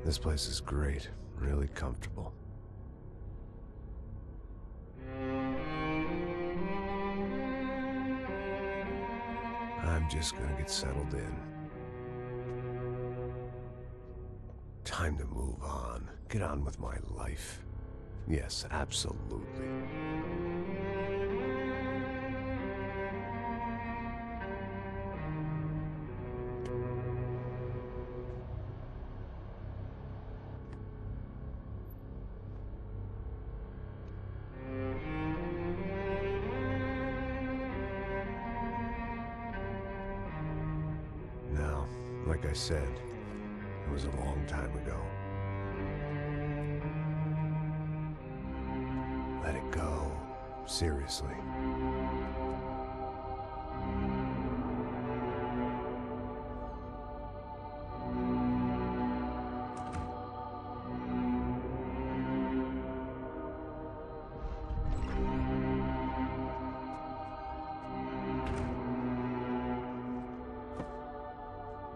This place is great, really comfortable. I'm just gonna get settled in. Time to move on. Get on with my life. Yes, absolutely. Now, like I said, it was a long time ago. Let it go. Seriously.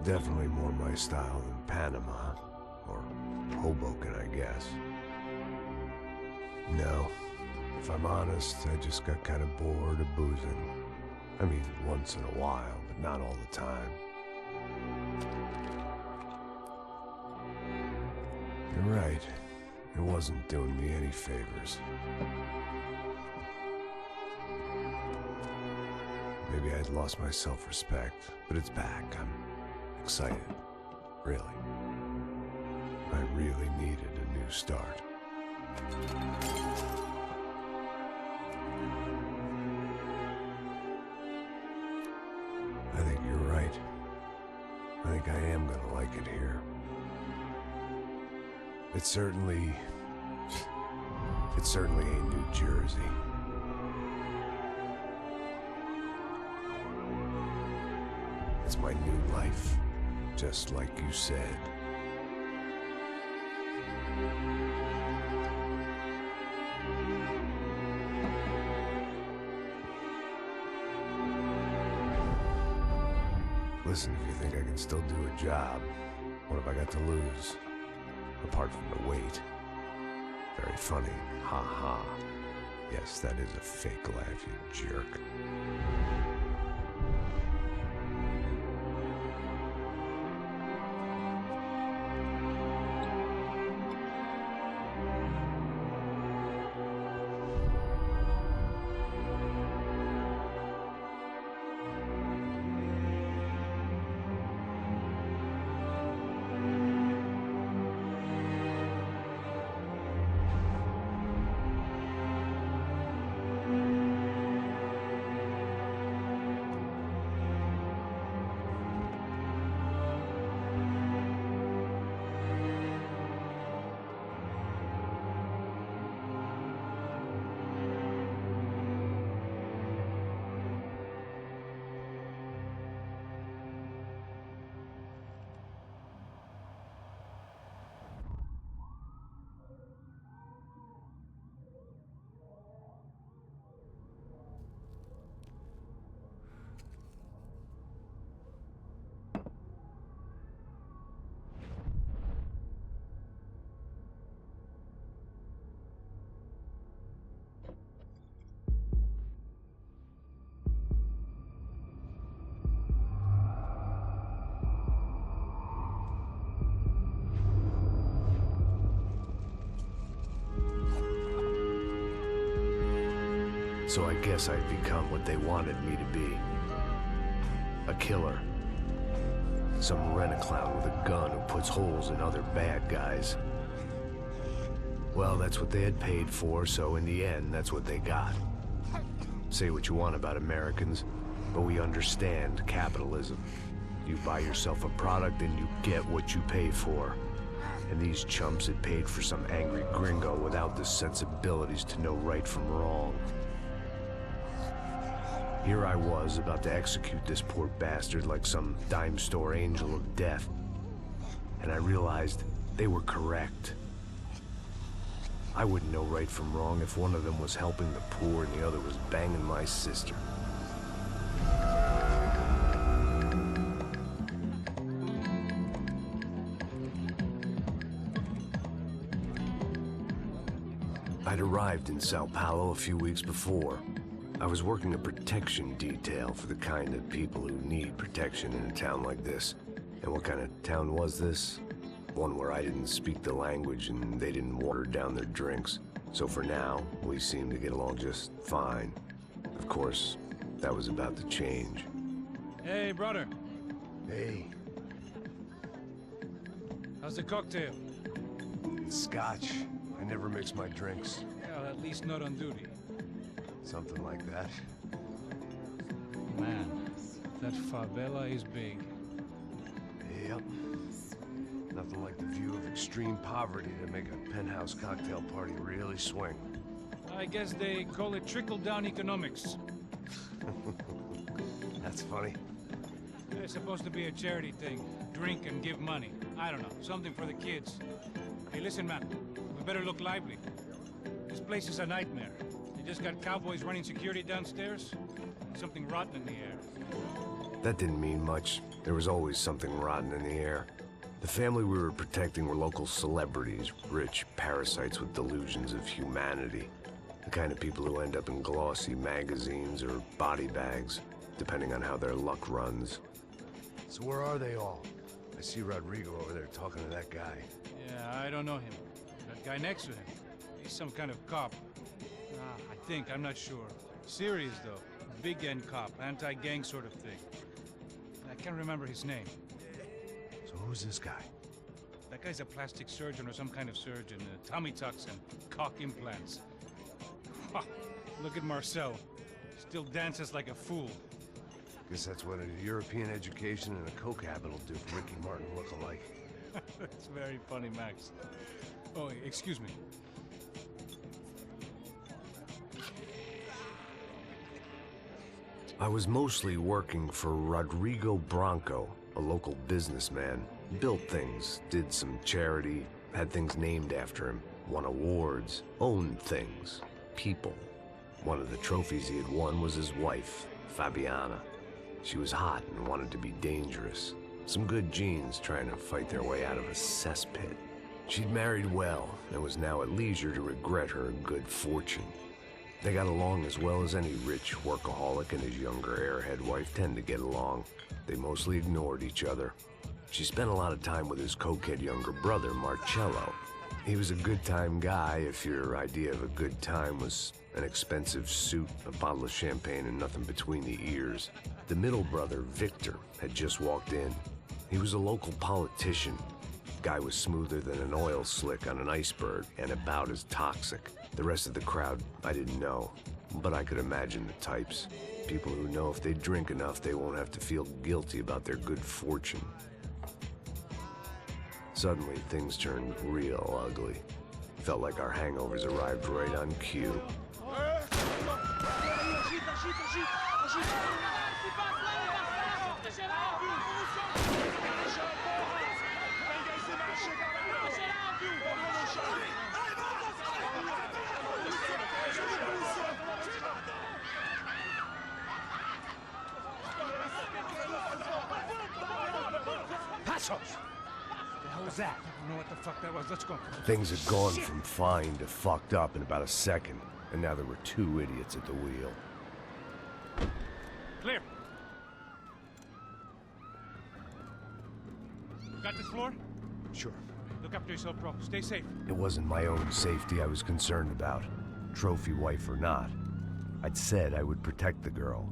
Definitely more my style than Panama, or Hoboken, I guess. No, if I'm honest, I just got kind of bored of boozing. I mean, once in a while, but not all the time. You're right, it wasn't doing me any favors. Maybe I'd lost my self-respect, but it's back. I'm excited, really. I really needed a new start. I think you're right. I think I am gonna like it here. It's certainly ain't New Jersey. It's my new life, just like you said. Listen, if you think I can still do a job, what have I got to lose? Apart from the weight. Very funny. Ha ha. Yes, that is a fake laugh, you jerk. So I guess I'd become what they wanted me to be. A killer. Some rent-a-clown with a gun who puts holes in other bad guys. Well, that's what they had paid for, so in the end, that's what they got. Say what you want about Americans, but we understand capitalism. You buy yourself a product and you get what you pay for. And these chumps had paid for some angry gringo without the sensibilities to know right from wrong. Here I was, about to execute this poor bastard like some dime store angel of death. And I realized they were correct. I wouldn't know right from wrong if one of them was helping the poor and the other was banging my sister. I'd arrived in São Paulo a few weeks before. I was working a protection detail for the kind of people who need protection in a town like this. And what kind of town was this? One where I didn't speak the language and they didn't water down their drinks. So for now, we seemed to get along just fine. Of course, that was about to change. Hey, brother. Hey. How's the cocktail? Scotch. I never mix my drinks. Well, at least not on duty. Something like that. Man, that favela is big. Yep. Nothing like the view of extreme poverty to make a penthouse cocktail party really swing. I guess they call it trickle-down economics. That's funny. It's supposed to be a charity thing. Drink and give money. I don't know, something for the kids. Hey, listen, man. We better look lively. This place is a nightmare. They just got cowboys running security downstairs. Something rotten in the air. That didn't mean much. There was always something rotten in the air. The family we were protecting were local celebrities, rich parasites with delusions of humanity. The kind of people who end up in glossy magazines or body bags, depending on how their luck runs. So where are they all? I see Rodrigo over there talking to that guy. Yeah, I don't know him. That guy next to him. He's some kind of cop. I think, I'm not sure. Serious, though. Big N cop, anti-gang sort of thing. I can't remember his name. So who's this guy? That guy's a plastic surgeon or some kind of surgeon. Tummy tucks and cock implants. Look at Marcel. Still dances like a fool. Guess that's what a European education and a coke habit will do for Ricky Martin look-alike. That's very funny, Max. Oh, excuse me. I was mostly working for Rodrigo Branco, a local businessman. Built things, did some charity, had things named after him, won awards, owned things, people. One of the trophies he had won was his wife, Fabiana. She was hot and wanted to be dangerous. Some good genes trying to fight their way out of a cesspit. She'd married well and was now at leisure to regret her good fortune. They got along as well as any rich workaholic and his younger airhead wife tend to get along. They mostly ignored each other. She spent a lot of time with his cokehead younger brother, Marcello. He was a good-time guy if your idea of a good time was an expensive suit, a bottle of champagne, and nothing between the ears. The middle brother, Victor, had just walked in. He was a local politician. Guy was smoother than an oil slick on an iceberg and about as toxic. The rest of the crowd, I didn't know, but I could imagine the types. People who know if they drink enough, they won't have to feel guilty about their good fortune. Suddenly, things turned real ugly. Felt like our hangovers arrived right on cue. That? I don't know what the fuck that was. Let's go. Things had gone from fine to fucked up in about a second, and now there were two idiots at the wheel. Clear. Got this floor? Sure. Look after yourself, bro. Stay safe. It wasn't my own safety I was concerned about, trophy wife or not. I'd said I would protect the girl.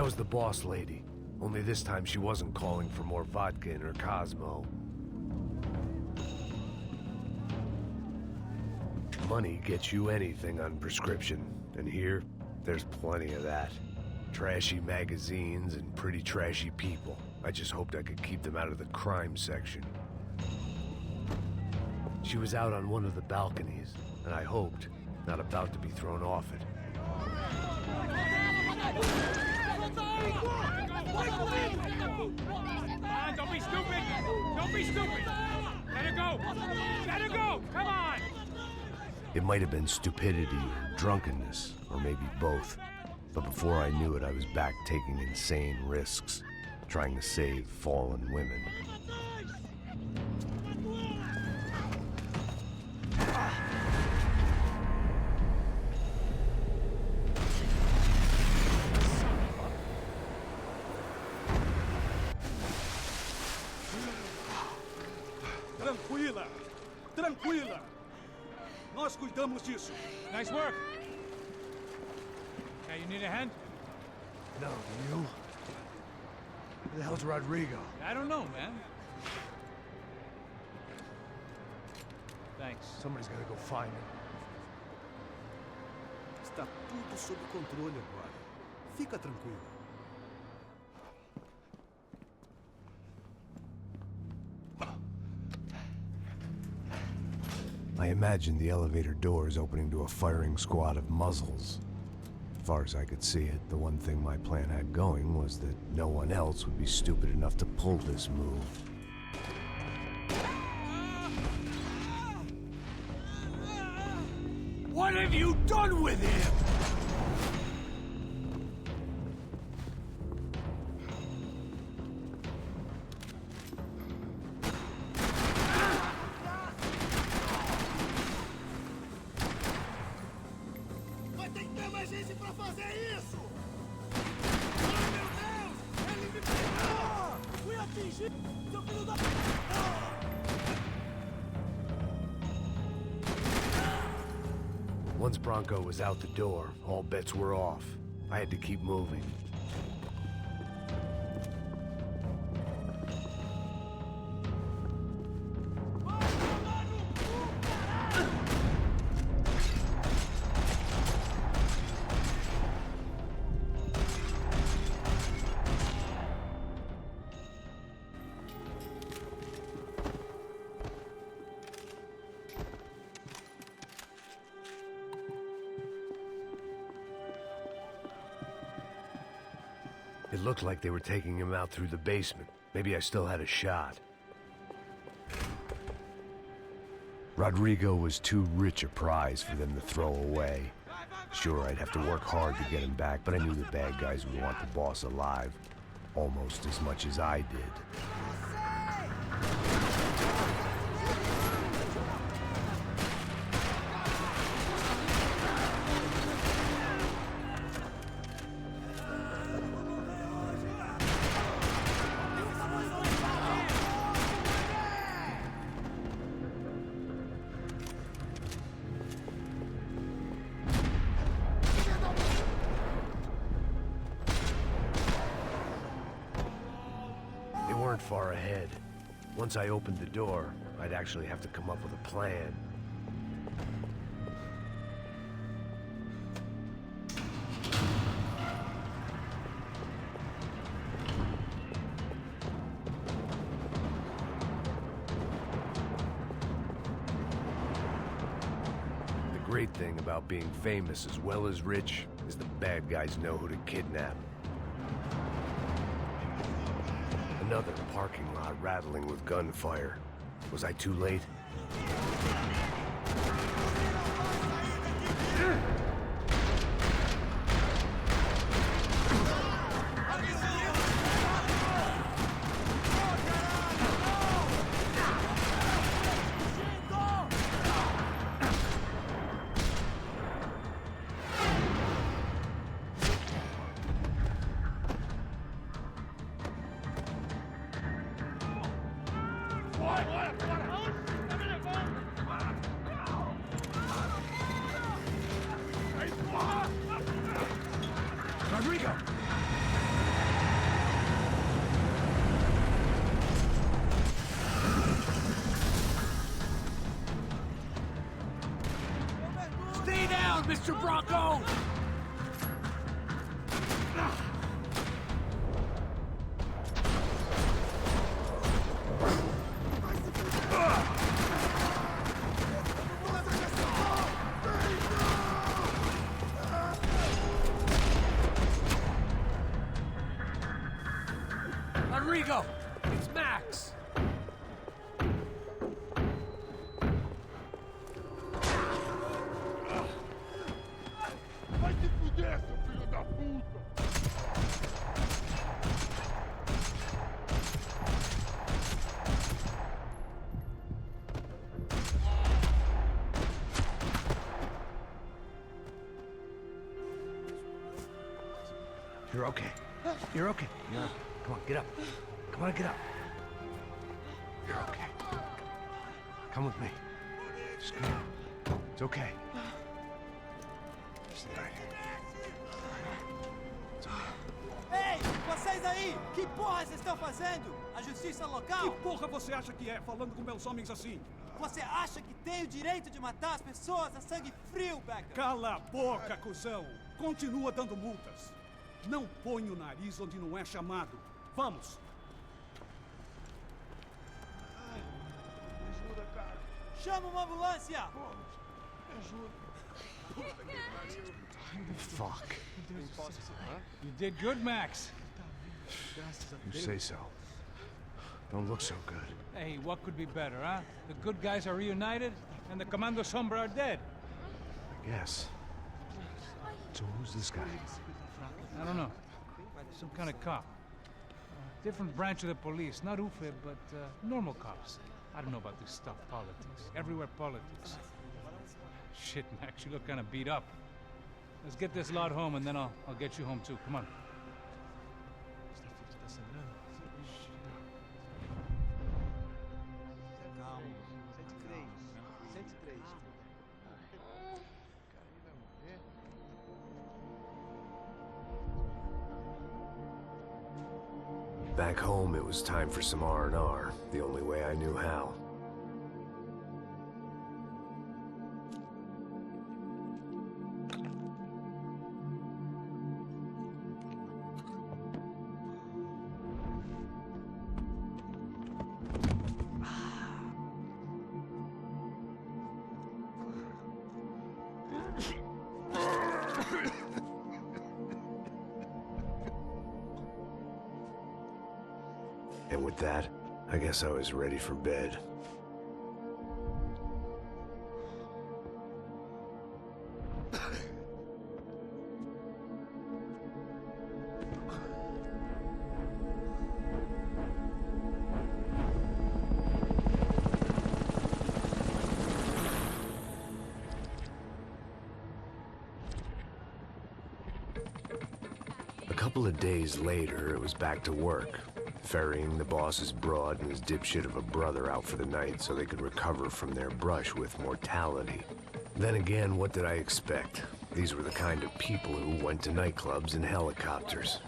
was the boss lady. Only this time she wasn't calling for more vodka in her Cosmo. Money gets you anything on prescription, and here, there's plenty of that. Trashy magazines and pretty trashy people. I just hoped I could keep them out of the crime section. She was out on one of the balconies, and I hoped, not about to be thrown off it. Don't be stupid! Don't be stupid! Let her go! Let her go! Come on! It might have been stupidity or drunkenness, or maybe both. But before I knew it, I was back taking insane risks, trying to save fallen women. Tranquila! Tranquila! Nós cuidamos disso. Nice work! Okay, you need a hand? No, you? Who the hell's Rodrigo? I don't know, man. Thanks. Somebody's gotta go find him. Está tudo sob controle agora. Fica tranquilo. I imagined the elevator doors opening to a firing squad of muzzles. As far as I could see it, the one thing my plan had going was that no one else would be stupid enough to pull this move. What have you done with him? Vai ter que ter mais gente pra fazer isso! Oh, meu Deus! Ele me pegou! Fui atingido! Seu filho da... Once Branco was out the door, all bets were off. I had to keep moving. It looked like they were taking him out through the basement. Maybe I still had a shot. Rodrigo was too rich a prize for them to throw away. Sure, I'd have to work hard to get him back, but I knew the bad guys would want the boss alive. Almost as much as I did. Far ahead. Once I opened the door, I'd actually have to come up with a plan. The great thing about being famous as well as rich is the bad guys know who to kidnap. Another parking lot rattling with gunfire. Was I too late? Rodrigo! Mr. Branco! Rodrigo! It's Max! Vai se fuder, seu filho da puta! You're okay. You're okay. Yeah. Come on, get up. Come on, get up. You're okay. Come with me. Just come on. It's okay. Just lie here. It's okay. Ei, vocês aí! Que porra vocês estão fazendo? A justiça Que local? porra você acha que é, falando com meus homens assim? Você acha que tem o direito de matar as pessoas a sangue frio, Becker? Cala a boca, cuzão! Continua dando multas. Não põe o nariz onde não é chamado. Vamos! Me ajuda, cara. Chama uma ambulância! Me ajuda. Fuck. You did good, Max. You say so. Don't look so good. Hey, what could be better, huh? The good guys are reunited, and the Commando Sombra are dead. I guess. So who's this guy? I don't know. Some kind of cop. Different branch of the police. Not UFE, but normal cops. I don't know about this stuff, politics. Everywhere politics. Shit, Max, you look kind of beat up. Let's get this lot home, and then I'll get you home too. Come on. Calma. 103. 103. Back home, it was time for some R&R, the only way I knew how. And with that, I guess I was ready for bed. A couple of days later, it was back to work. Ferrying the boss's broad and his dipshit of a brother out for the night so they could recover from their brush with mortality. Then again, what did I expect? These were the kind of people who went to nightclubs in helicopters.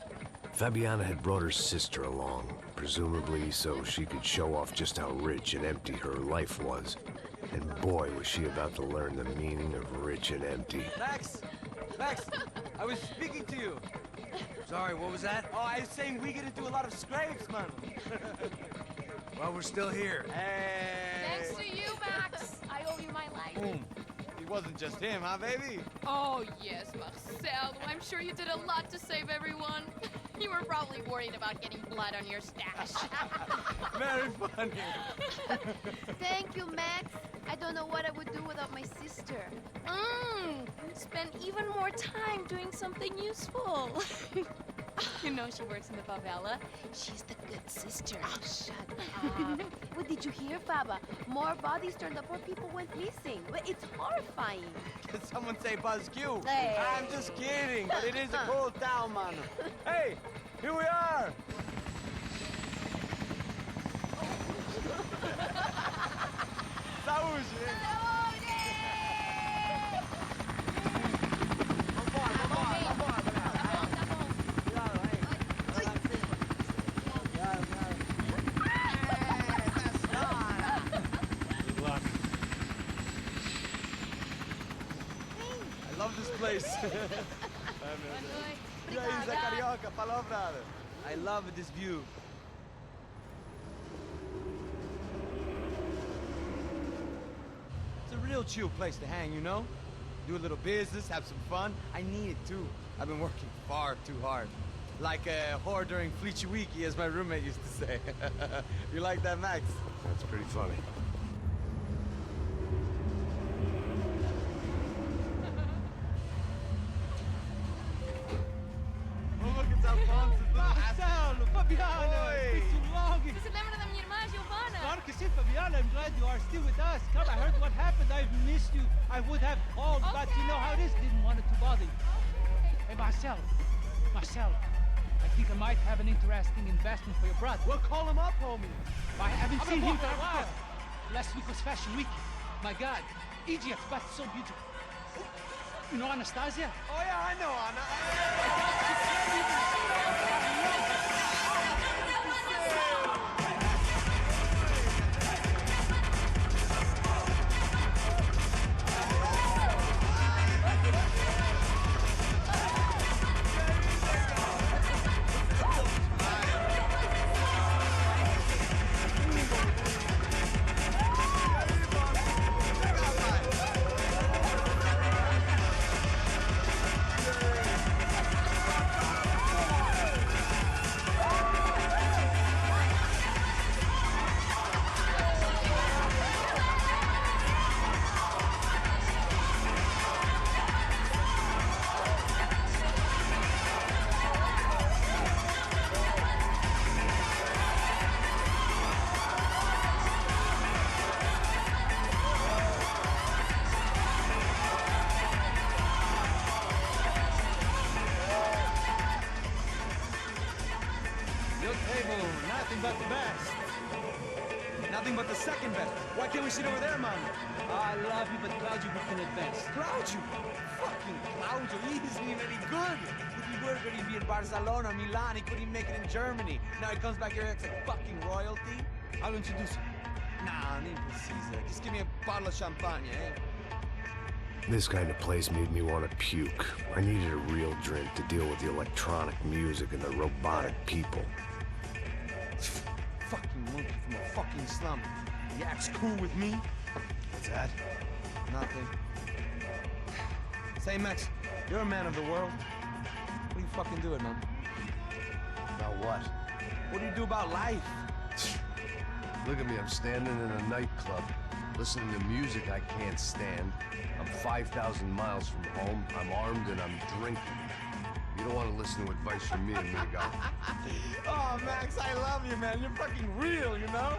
Fabiana had brought her sister along, presumably so she could show off just how rich and empty her life was. And boy, was she about to learn the meaning of rich and empty. Max! Max! I was speaking to you! Sorry, what was that? Oh, I was saying we get into a lot of scrapes, man. Well, we're still here. Hey! Thanks to you, Max. I owe you my life. Boom. It wasn't just him, huh, baby? Oh, yes, Marcel. I'm sure you did a lot to save everyone. You were probably worried about getting blood on your stash. Very funny. Thank you, Max. I don't know what I would do without my sister. Spend even more time doing something useful. You know she works in the favela. She's the good sister. Oh, shut up. What did you hear, Faba? More bodies turned up where people went missing. It's horrifying. Did someone say Buzz Q? Hey. I'm just kidding, but it is a cool town, man. Hey, here we are. Saúde! nós. Boa noite. E aí, Zé Obrigada. Carioca, falou, brother. I love this view. It's a real chill place to hang, you know? Do a little business, have some fun. I need it too. I've been working far too hard. Like a whore during Fleechy Weeky, as my roommate used to say. You like that, Max? That's pretty funny. Oh, look, it's Alfonso's little Marcelo, Fabiana, Oi. it's been too long. Você se lembra da minha irmã, Giovanna? Claro que sim, Fabiana. I'm glad you are still with us. Come, I heard what happened. I've missed you. I would have called, but you know how it is. Didn't want it to bother you. Hey, Marcelo. Marcelo, I think I might have an interesting investment for your brother. Well, call him up, homie. I haven't seen him for a while. Last week was Fashion Week. My God, Egypt, but so beautiful. You know Anastasia? Oh, yeah, I know, Anna. Your table, nothing but the best. Nothing but the second best. Why can't we sit over there, man? I love you, but Claudio booked in advance. Claudio! Fucking Claudio, he isn't even any good. If he were good, he'd be in Barcelona, Milan, he couldn't even make it in Germany. Now he comes back here, acts like fucking royalty. I'll introduce you. Nah, nem precisa. Just give me a bottle of champagne, eh? This kind of place made me want to puke. I needed a real drink to deal with the electronic music and the robotic people. Fucking monkey from a fucking slum. He acts cool with me. What's that? Nothing. Say, Max, you're a man of the world. What are you fucking doing, man? About what? What do you do about life? Look at me, I'm standing in a nightclub, listening to music I can't stand. I'm 5,000 miles from home, I'm armed and I'm drinking. You don't want to listen to advice from me, amigo. Oh, Max, I love you, man. You're fucking real, you know?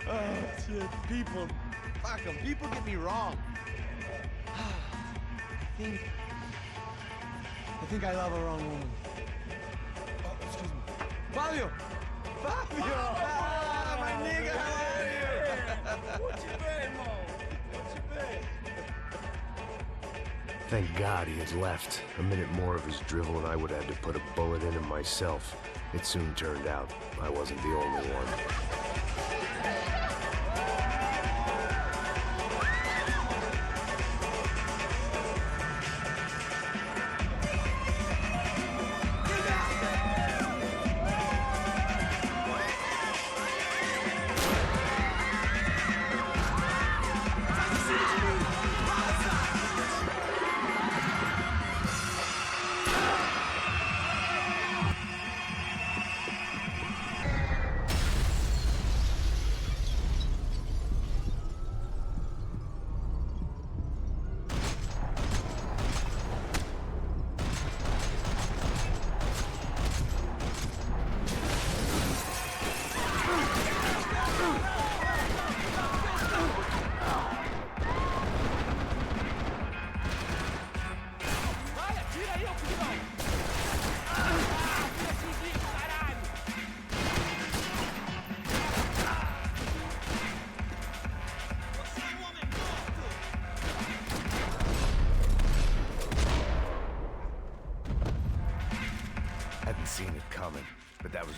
Oh, shit. People. Fuck 'em. People get me wrong. I think I love a wrong woman. Oh, excuse me. Fabio! Fabio! Ah, my nigga, how are you? What you been, Mo? What you been? Thank God he had left. A minute more of his drivel and I would have had to put a bullet in him myself. It soon turned out I wasn't the only one.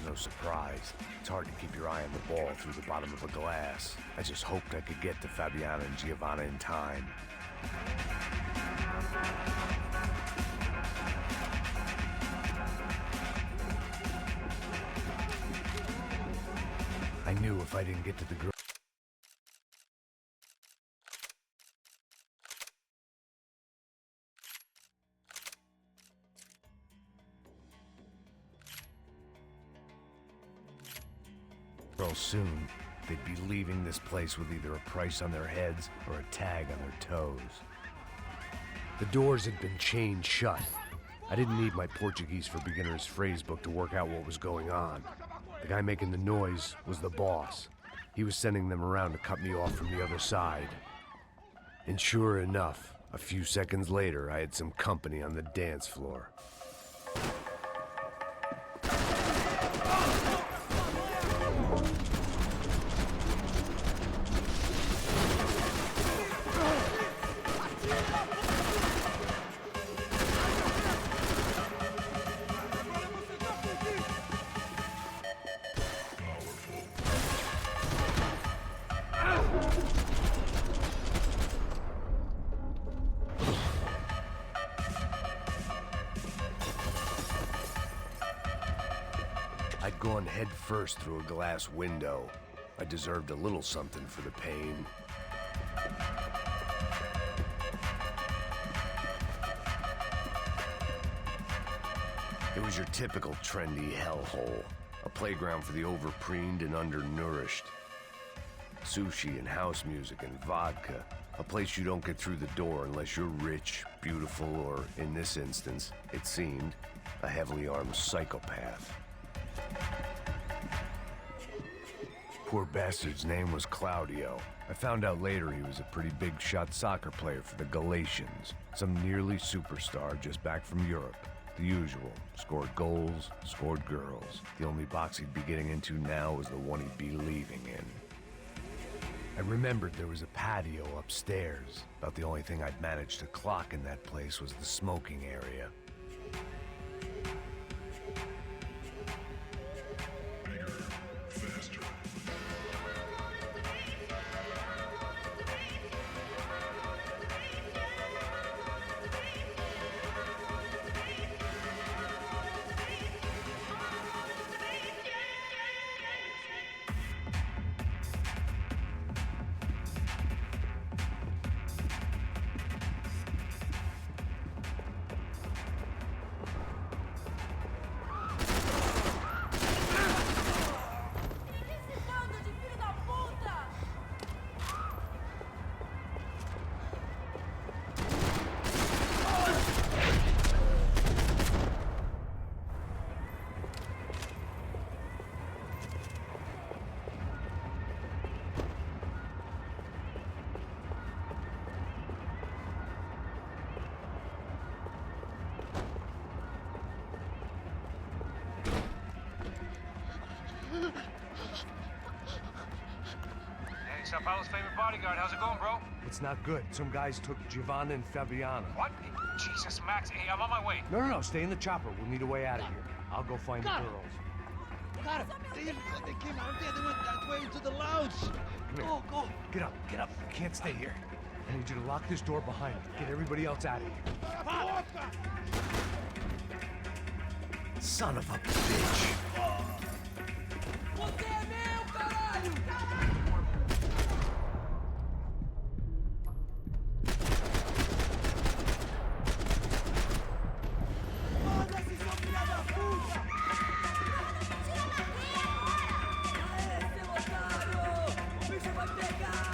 no surprise. It's hard to keep your eye on the ball through the bottom of a glass. I just hoped I could get to Fabiana and Giovanna in time. I knew if I didn't get to the girl... soon, they'd be leaving this place with either a price on their heads or a tag on their toes. The doors had been chained shut. I didn't need my Portuguese for Beginners phrase book to work out what was going on. The guy making the noise was the boss. He was sending them around to cut me off from the other side. And sure enough, a few seconds later, I had some company on the dance floor. I'd gone head first through a glass window. I deserved a little something for the pain. It was your typical trendy hellhole. A playground for the overpreened and undernourished. Sushi and house music and vodka. A place you don't get through the door unless you're rich, beautiful, or, in this instance, it seemed, a heavily armed psychopath. Poor bastard's name was Claudio. I found out later he was a pretty big shot soccer player for the Galatians. Some nearly superstar just back from Europe. The usual. Scored goals, scored girls. The only box he'd be getting into now was the one he'd be leaving in. I remembered there was a patio upstairs. About the only thing I'd managed to clock in that place was the smoking area. São Paulo's favorite bodyguard. How's it going, bro? It's not good. Some guys took Giovanna and Fabiana. What? Jesus, Max. Hey, I'm on my way. No, stay in the chopper. We'll need a way out of here. I'll go find the girls. Got him. They came out there. They went that way into the lounge. Go. Get up. You can't stay here. I need you to lock this door behind us. Get everybody else out of here. Son of a bitch. Você é meu, caralho! Foda-se, seu filho da puta! Aê, seu otário! O bicho vai pegar!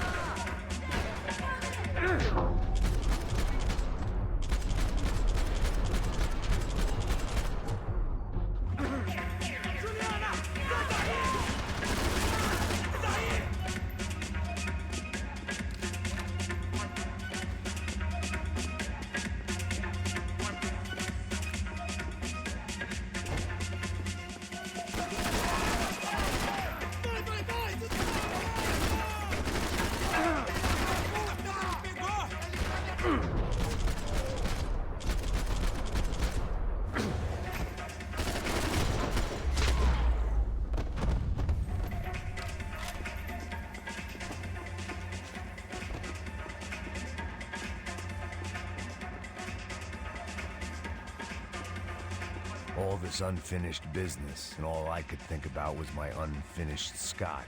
All this unfinished business, and all I could think about was my unfinished scotch.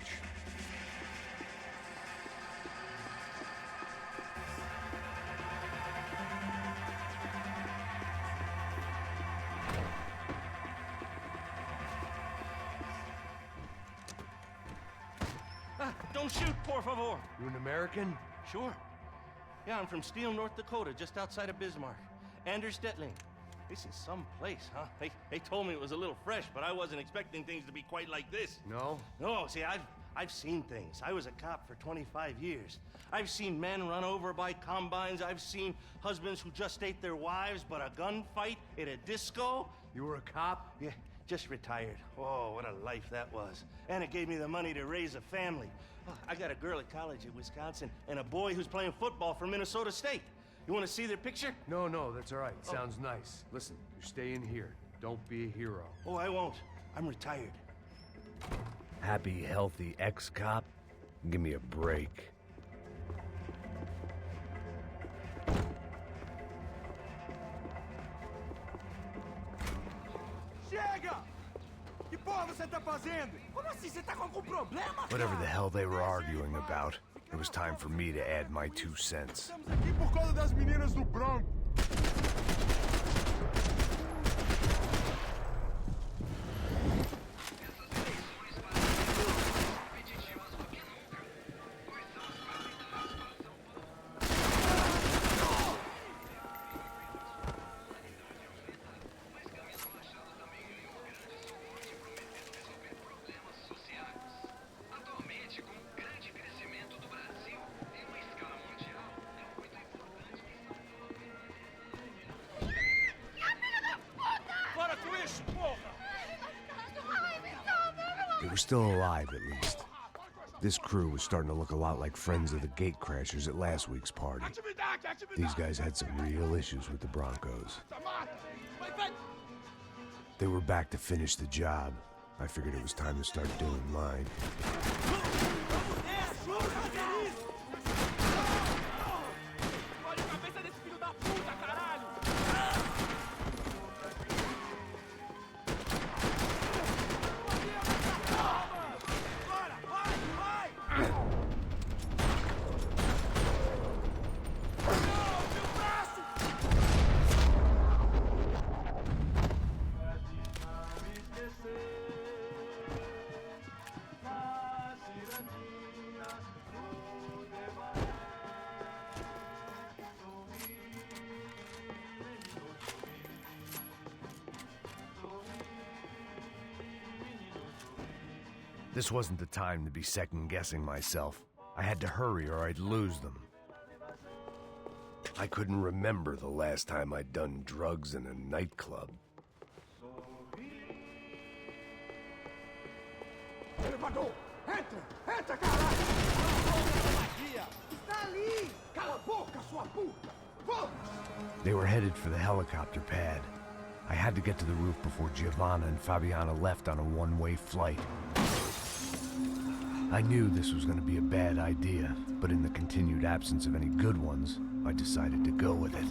Don't shoot, por favor. You an American? Sure. Yeah, I'm from Steele, North Dakota, just outside of Bismarck. Anders Detling. This is some place, huh? They told me it was a little fresh, but I wasn't expecting things to be quite like this. No? No, see, I've seen things. I was a cop for 25 years. I've seen men run over by combines. I've seen husbands who just ate their wives, but a gunfight at a disco. You were a cop? Yeah, just retired. Oh, what a life that was. And it gave me the money to raise a family. Oh, I got a girl at college at Wisconsin and a boy who's playing football for Minnesota State. You want to see their picture? No, that's all right. Sounds nice. Listen, you stay in here. Don't be a hero. Oh, I won't. I'm retired. Happy, healthy ex-cop? Give me a break. Chega! Que porra você tá fazendo? Como assim? Você tá com algum problema? Whatever the hell they were arguing about, it was time for me to add my 2 cents. Estamos aqui por causa das meninas do Branco. They were still alive, at least. This crew was starting to look a lot like friends of the gatecrashers at last week's party. These guys had some real issues with the Broncos. They were back to finish the job. I figured it was time to start doing mine. This wasn't the time to be second-guessing myself. I had to hurry or I'd lose them. I couldn't remember the last time I'd done drugs in a nightclub. Elevador! Entra! Entra, caralho! Está ali! Cala a boca, sua puta! Vamos! They were headed for the helicopter pad. I had to get to the roof before Giovanna and Fabiana left on a one-way flight. I knew this was going to be a bad idea, but in the continued absence of any good ones, I decided to go with it.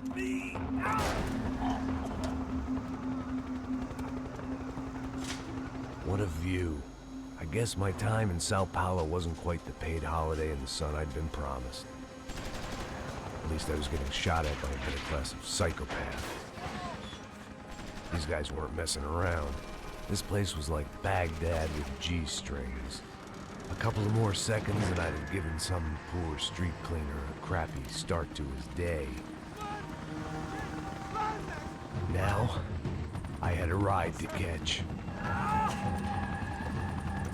What a view. I guess my time in São Paulo wasn't quite the paid holiday in the sun I'd been promised. At least I was getting shot at by a middle-class of psychopaths. These guys weren't messing around. This place was like Baghdad with G-strings. A couple of more seconds and I'd have given some poor street cleaner a crappy start to his day. Now, I had a ride to catch.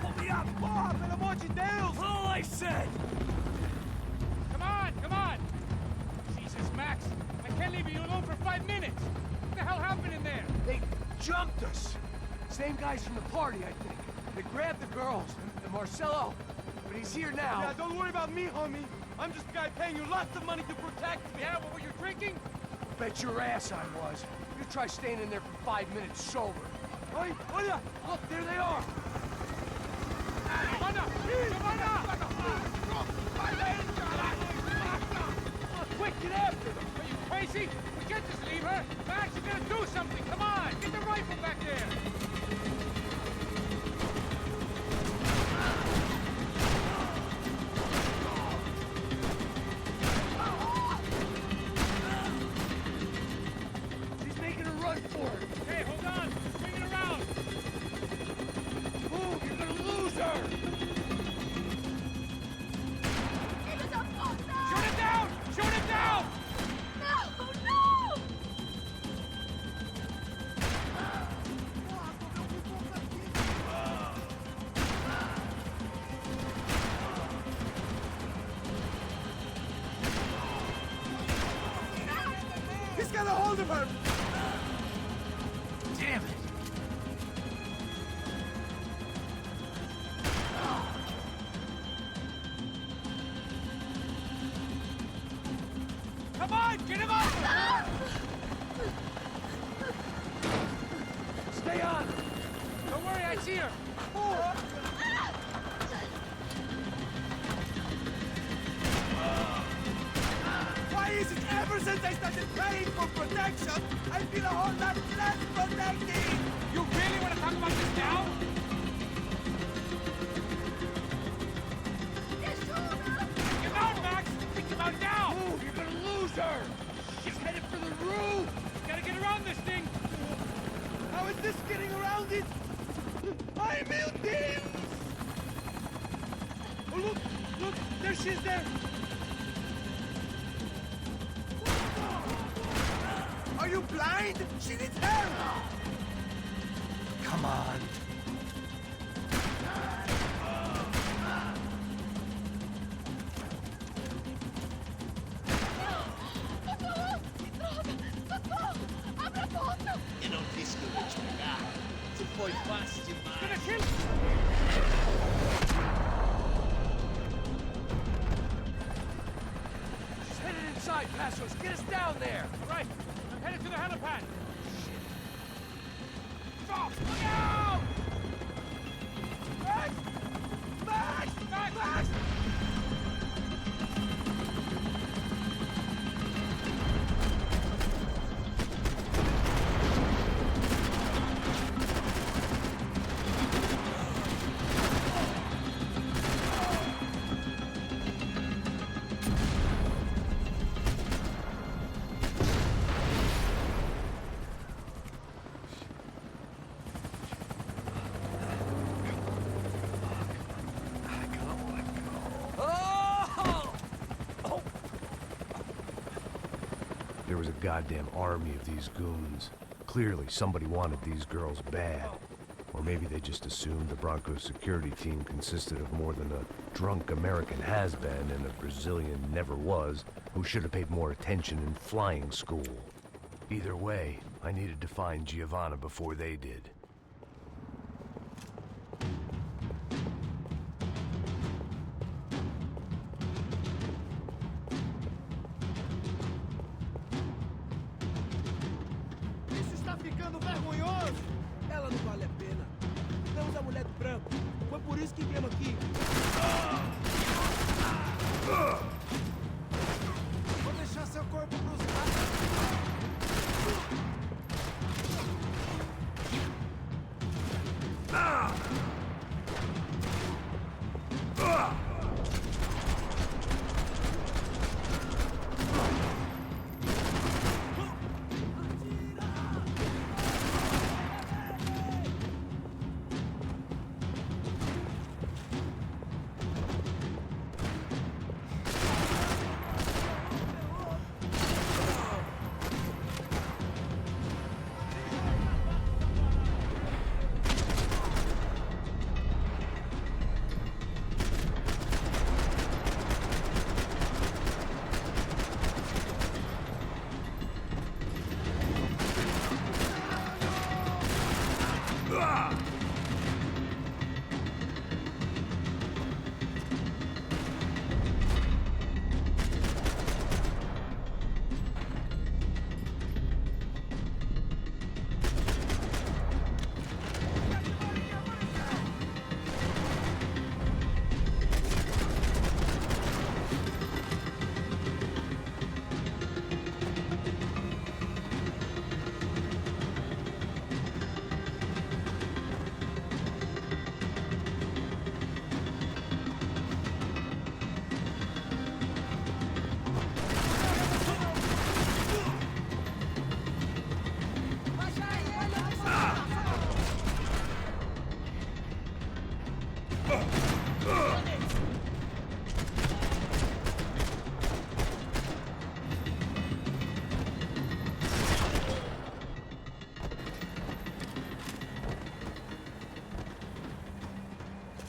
Pull me up, porra, pelo amor de Deus! All I said! Come on! Jesus, Max, I can't leave you alone for 5 minutes. What the hell happened in there? They jumped us! Same guys from the party, I think. They grabbed the girls, and Marcelo, but he's here now. Yeah, don't worry about me, homie. I'm just a guy paying you lots of money to protect me. Yeah, what were you drinking? Bet your ass I was. You try staying in there for 5 minutes sober. Hey, olha! Look, there they are! Giovanna! Quick, get after them! Are you crazy? We can't just leave her. Max, you gotta do something. Come on, get the rifle back there. Get a hold of her! Damn it! Come on, get him up! Stay on! Don't worry, I see her! Why is it ever since I started paying for protection, I feel a whole lot less protected? You really want to talk about this now? Kick him out, Max! Kick him out now! Move, you're gonna lose her! She's headed for the roof! Gotta get around this thing! How is this getting around it? I'm melting! Oh, look! Look! There she is there! Are you blind? She needs help! Come on. E non ti scoraggiare. Se poi passi Gonna mai. kill! She's headed inside, Passos. Get us down there! Right. I'm headed to the helipad. Shit. Stop! Look out! Max! Max! Max! Max! There was a goddamn army of these goons. Clearly, somebody wanted these girls bad. Or maybe they just assumed the Bronco's security team consisted of more than a drunk American has-been and a Brazilian never-was who should have paid more attention in flying school. Either way, I needed to find Giovanna before they did. Isso está ficando vergonhoso! Ela não vale a pena. Temos a mulher do branco. Foi por isso que viemos aqui. Vou deixar seu corpo pros ratos.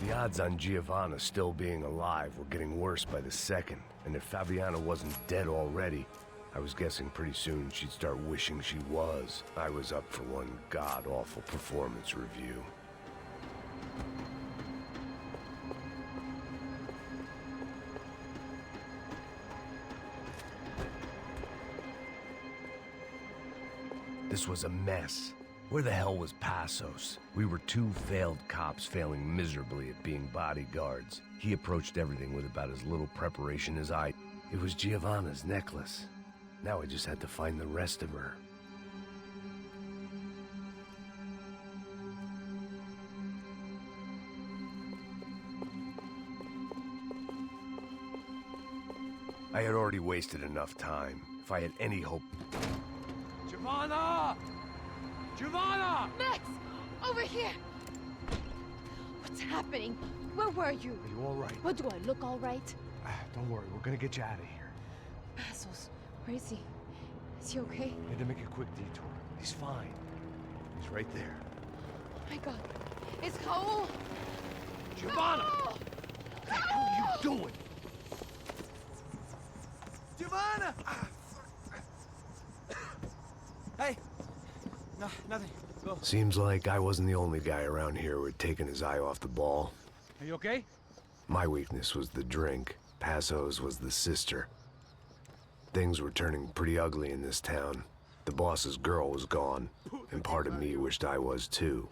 The odds on Giovanna still being alive were getting worse by the second, and if Fabiana wasn't dead already, I was guessing pretty soon she'd start wishing she was. I was up for one god-awful performance review. This was a mess. Where the hell was Passos? We were two failed cops failing miserably at being bodyguards. He approached everything with about as little preparation as I. It was Giovanna's necklace. Now I just had to find the rest of her. I had already wasted enough time. If I had any hope... Giovanna! Giovanna! Max! Over here! What's happening? Where were you? Are you all right? What, do I look all right? Don't worry, we're gonna get you out of here. Passos, where is he? Is he okay? We had to make a quick detour. He's fine. He's right there. Oh my god. It's Raul! Giovanna! No! What the hell are you doing? Giovanna! Hey! No, nothing. Go. Seems like I wasn't the only guy around here who had taken his eye off the ball. Are you okay? My weakness was the drink. Passos was the sister. Things were turning pretty ugly in this town. The boss's girl was gone, and part of me wished I was too.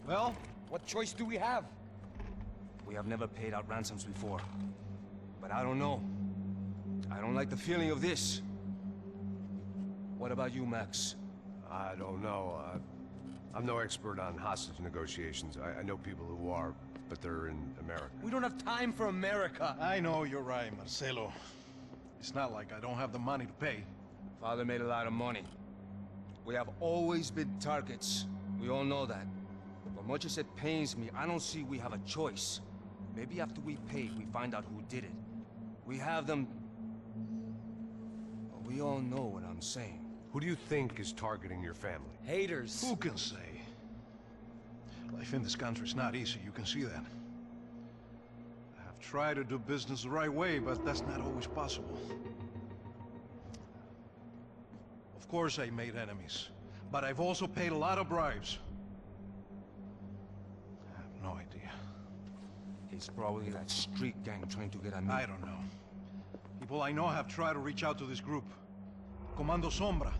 Well, what choice do we have? We have never paid out ransoms before. But I don't know. I don't like the feeling of this. What about you, Max? I don't know. I'm no expert on hostage negotiations. I know people who are, but they're in America. We don't have time for America. I know you're right, Marcelo. It's not like I don't have the money to pay. Father made a lot of money. We have always been targets. We all know that. But much as it pains me, I don't see we have a choice. Maybe after we pay, we find out who did it. We have them... Well, we all know what I'm saying. Who do you think is targeting your family? Haters. Who can say? Life in this country is not easy, you can see that. I have tried to do business the right way, but that's not always possible. Of course I made enemies, but I've also paid a lot of bribes. I have no idea. It's probably that street gang trying to get at me. I don't know. People I know have tried to reach out to this group. Comando Sombra.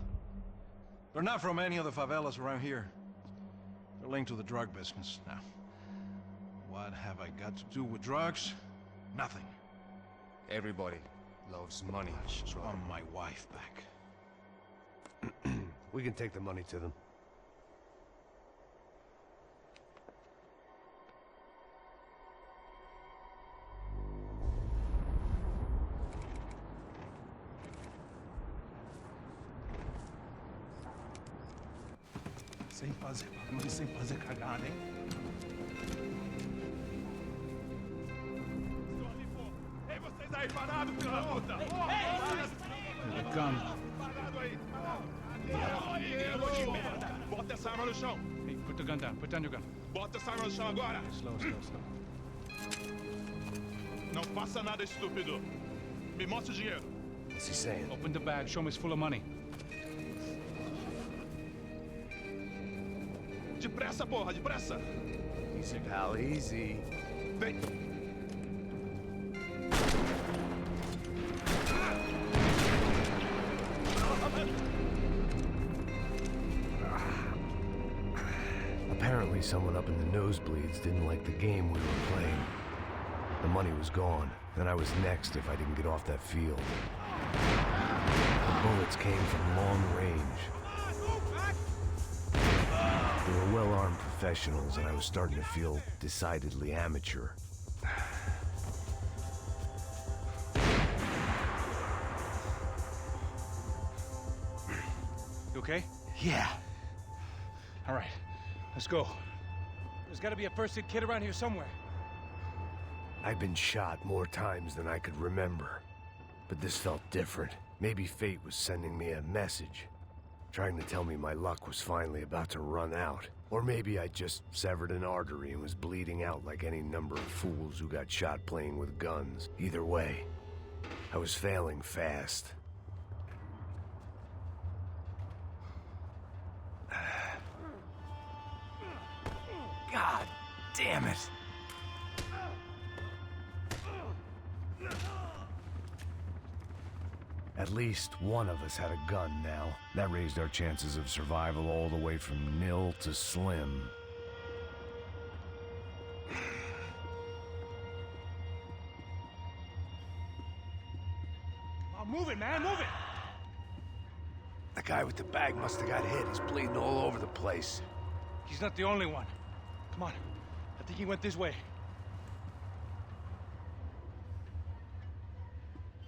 They're not from any of the favelas around here. They're linked to the drug business. Now, what have I got to do with drugs? Nothing. Everybody loves money. I just want my wife back. We can take the money to them. Sem fazer cagada, hein? Ei, vocês aí parados, filho da puta! Here they come. Parado aí! Bota essa arma no chão! Hey, put the gun down. Put down your gun. Bota essa arma no chão agora! Slow, slow, slow. Não faça nada, estúpido! Me mostra o dinheiro! What's he saying? Open the bag. Show me it's full of money. Depressa, porra, depressa! Easy, pal, easy. Vem! Apparently someone up in the nosebleeds didn't like the game we were playing. The money was gone. Then I was next if I didn't get off that field. The bullets came from long range. They were well-armed professionals, and I was starting to feel decidedly amateur. You okay? Yeah. All right, let's go. There's gotta be a first-aid kit around here somewhere. I've been shot more times than I could remember. But this felt different. Maybe fate was sending me a message, trying to tell me my luck was finally about to run out. Or maybe I just severed an artery and was bleeding out like any number of fools who got shot playing with guns. Either way, I was failing fast. God damn it. At least one of us had a gun now. That raised our chances of survival all the way from nil to slim. Oh, move it, man, move it! The guy with the bag must have got hit. He's bleeding all over the place. He's not the only one. Come on, I think he went this way.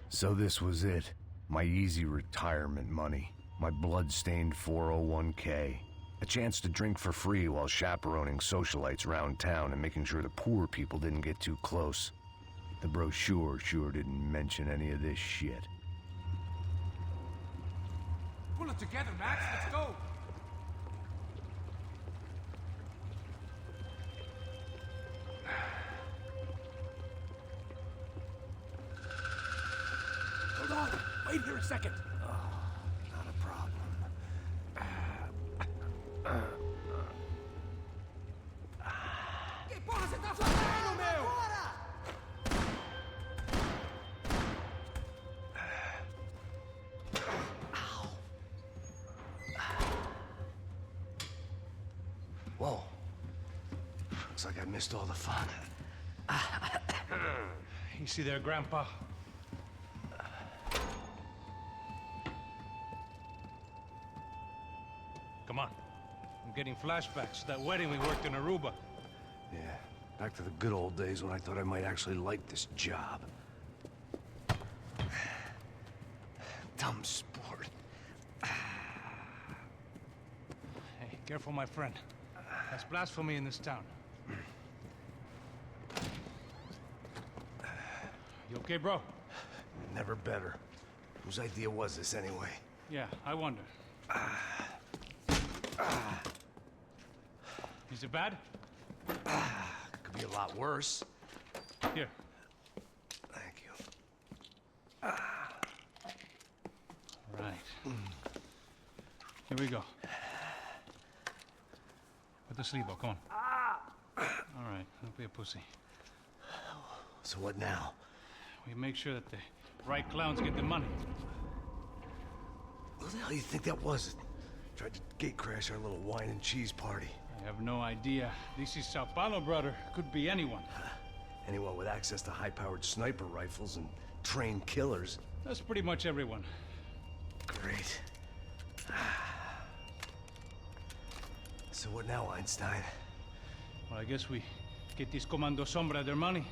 So this was it. My easy retirement money. My blood-stained 401k. A chance to drink for free while chaperoning socialites around town and making sure the poor people didn't get too close. The brochure sure didn't mention any of this shit. Pull it together, Max, let's go! Hold on. Wait here a second. Not a problem. Que porra você tá fazendo, meu? Whoa. Looks like I missed all the fun. You see there, Grandpa? Come on. I'm getting flashbacks to that wedding we worked in Aruba. Yeah, back to the good old days when I thought I might actually like this job. Dumb sport. Hey, careful, my friend. That's blasphemy in this town. You okay, bro? Never better. Whose idea was this anyway? Yeah, I wonder. Is it bad? Could be a lot worse. Here. Thank you. All right. Here we go. Put the sleeve on, come on. All right, don't be a pussy. So what now? We make sure that the right clowns get the money. What the hell do you think that was? Tried to gate crash our little wine and cheese party. I have no idea. This is São Paulo, brother. Could be anyone. Anyone with access to high-powered sniper rifles and trained killers. That's pretty much everyone. Great. So what now, Einstein? Well, I guess we get these Comando Sombra their money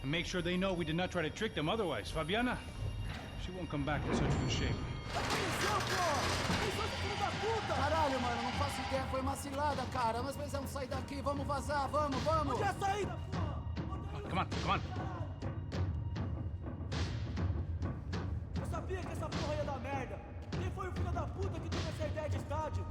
and make sure they know we did not try to trick them otherwise. Fabiana, she won't come back in such good shape. Caralho, mano, não faço ideia, foi uma cilada, cara. Nós precisamos sair daqui, vamos vazar, vamos, vamos! Onde é a saída, porra? Come on, come on. Eu sabia que essa porra ia dar merda. Quem foi o filho da puta que teve essa ideia de estádio?